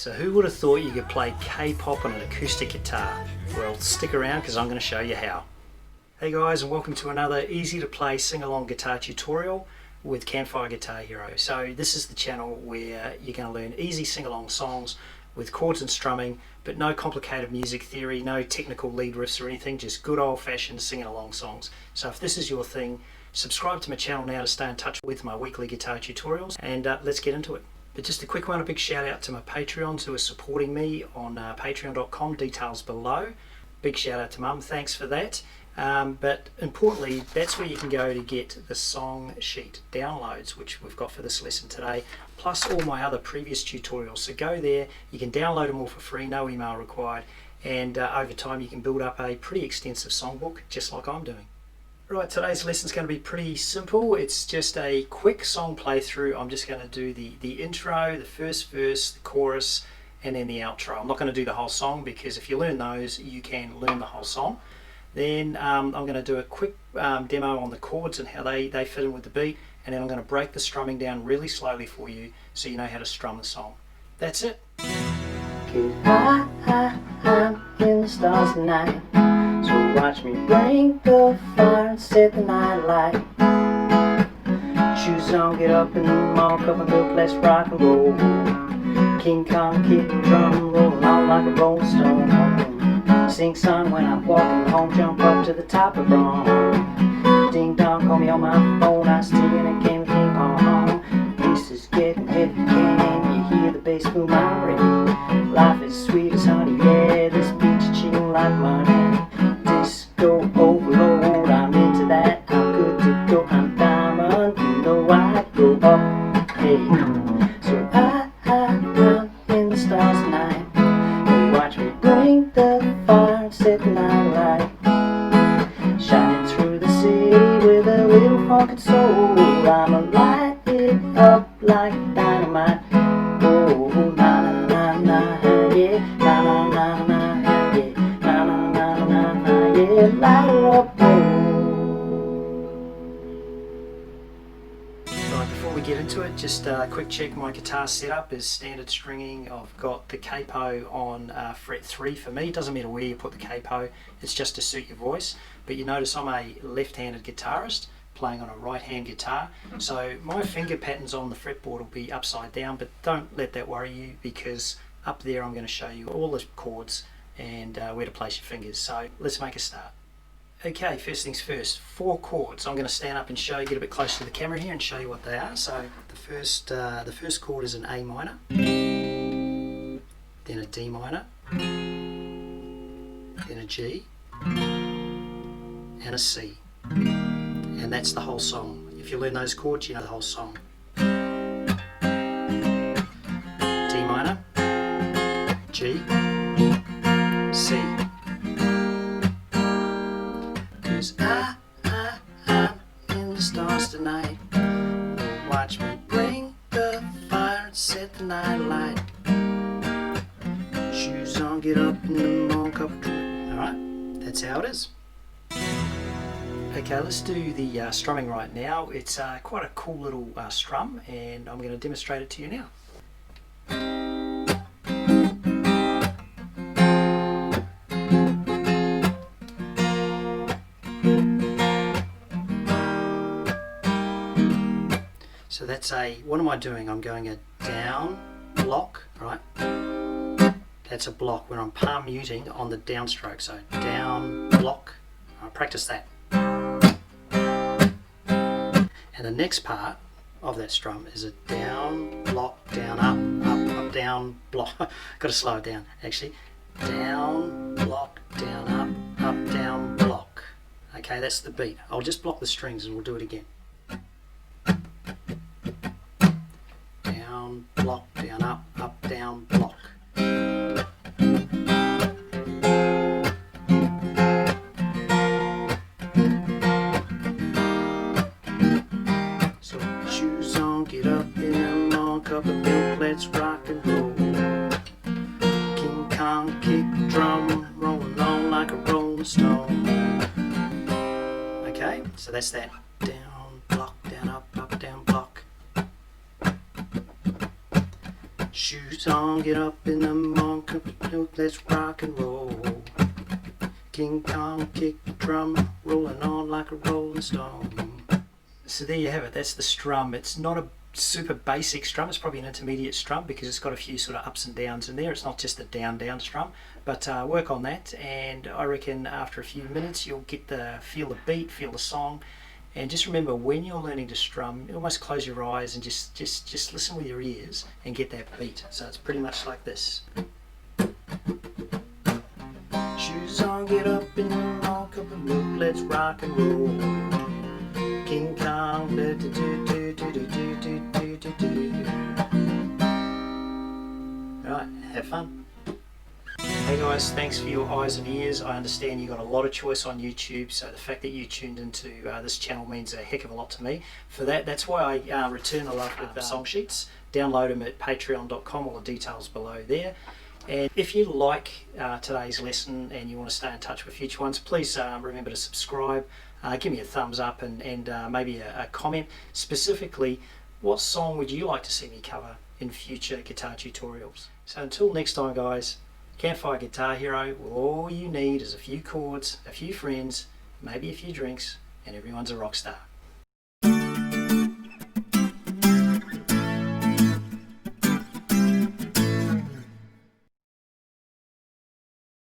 So who would have thought you could play K-pop on an acoustic guitar? Well, stick around because I'm going to show you how. Hey guys, and welcome to another easy to play sing-along guitar tutorial with Campfire Guitar Hero. So this is the channel where you're going to learn easy sing-along songs with chords and strumming, but no complicated music theory, no technical lead riffs or anything, just good old-fashioned sing-along songs. So if this is your thing, subscribe to my channel now to stay in touch with my weekly guitar tutorials, and let's get into it. But just a quick one, a big shout out to my Patreons who are supporting me on patreon.com, details below. Big shout out to Mum, thanks for that. But importantly, that's where you can go to get the song sheet downloads, which we've got for this lesson today, plus all my other previous tutorials. So go there, you can download them all for free, no email required, and over time you can build up a pretty extensive songbook, just like I'm doing. Right, today's lesson is going to be pretty simple. It's just a quick song playthrough. I'm just going to do the intro, the first verse, the chorus, and then the outro. I'm not going to do the whole song because if you learn those, you can learn the whole song. Then I'm going to do a quick demo on the chords and how they fit in with the beat, and then I'm going to break the strumming down really slowly for you so you know how to strum the song. That's it. I'm in the stars tonight, so watch me bring the fire and set the night light. Shoes on, get up in the mall, cup and milk, let's rock and roll. King Kong, kick and drum, rolling on like a rolling stone. Sing song when I'm walking home, jump up to the top of wrong. Ding dong, call me on my phone, I stay in a game of ping pong. This is getting heavy, can you hear the bass boom I'm ready? Life is sweet as honey, yeah, this beach is cheating like money. Disco overload, I'm into that, I'm good to go, I'm diamond, you know I go up, hey. So I'm in the stars tonight, and watch me bring the fire and set the night light. Shining through the city with a little funk and soul, I'ma light it up like dynamite. Oh, na na na na, yeah, na na na na, yeah, na na na na na, yeah, light her up, Right, before we get into it, just a quick check. My guitar setup is standard stringing. I've got the capo on fret 3 for me. It doesn't matter where you put the capo, it's just to suit your voice. But you notice I'm a left-handed guitarist playing on a right-hand guitar, so my finger patterns on the fretboard will be upside down, but don't let that worry you because up there I'm going to show you all the chords and where to place your fingers. So let's make a start. Okay, first things first, 4 chords. I'm going to stand up and show you, get a bit closer to the camera here and show you what they are. So the first chord is an A minor, then a D minor, then a G, and a C. And that's the whole song. If you learn those chords, you know the whole song. D minor, G, C. Cause I'm in the stars tonight. Watch me bring the fire and set the night light. Shoes on, get up in the morning, cup of tea. Alright, that's how it is. Okay, let's do the strumming right now. It's quite a cool little strum, and I'm going to demonstrate it to you now. So that's what am I doing? I'm going a down block, right? That's a block where I'm palm muting on the downstroke. So down block, I'll practice that. And the next part of that strum is a down, block, down, up, down, block. Got to slow it down, actually. Down, block, down, up, down, block. Okay, that's the beat. I'll just block the strings and we'll do it again. Down, block, down, up, down, block. Let's rock and roll. King Kong, kick drum, rolling on like a rolling stone. Okay, so that's that. Down, block, down, up, down, block. Shoes song, get up in the morning, cup of milk, let's rock and roll. King Kong kick the drum, rolling on like a rolling stone. So there you have it, that's the strum. It's not a super basic strum, it's probably an intermediate strum because it's got a few sort of ups and downs in there. It's not just a down strum, but work on that, and I reckon after a few minutes you'll get the feel the beat, feel the song. And just remember, when you're learning to strum, almost close your eyes and just listen with your ears and get that beat. So it's pretty much like this. Shoes on, get up in the morning, cup of milk, let's rock and roll. King Kong, Alright, have fun. Hey guys, thanks for your eyes and ears. I understand you got a lot of choice on YouTube, so the fact that you tuned into this channel means a heck of a lot to me. For that, that's why I return a lot with song sheets. Download them at patreon.com, all the details below there. And if you like today's lesson and you want to stay in touch with future ones, please remember to subscribe, give me a thumbs up and maybe a comment. Specifically, what song would you like to see me cover in future guitar tutorials? So until next time guys, Campfire Guitar Hero, all you need is a few chords, a few friends, maybe a few drinks, and everyone's a rock star.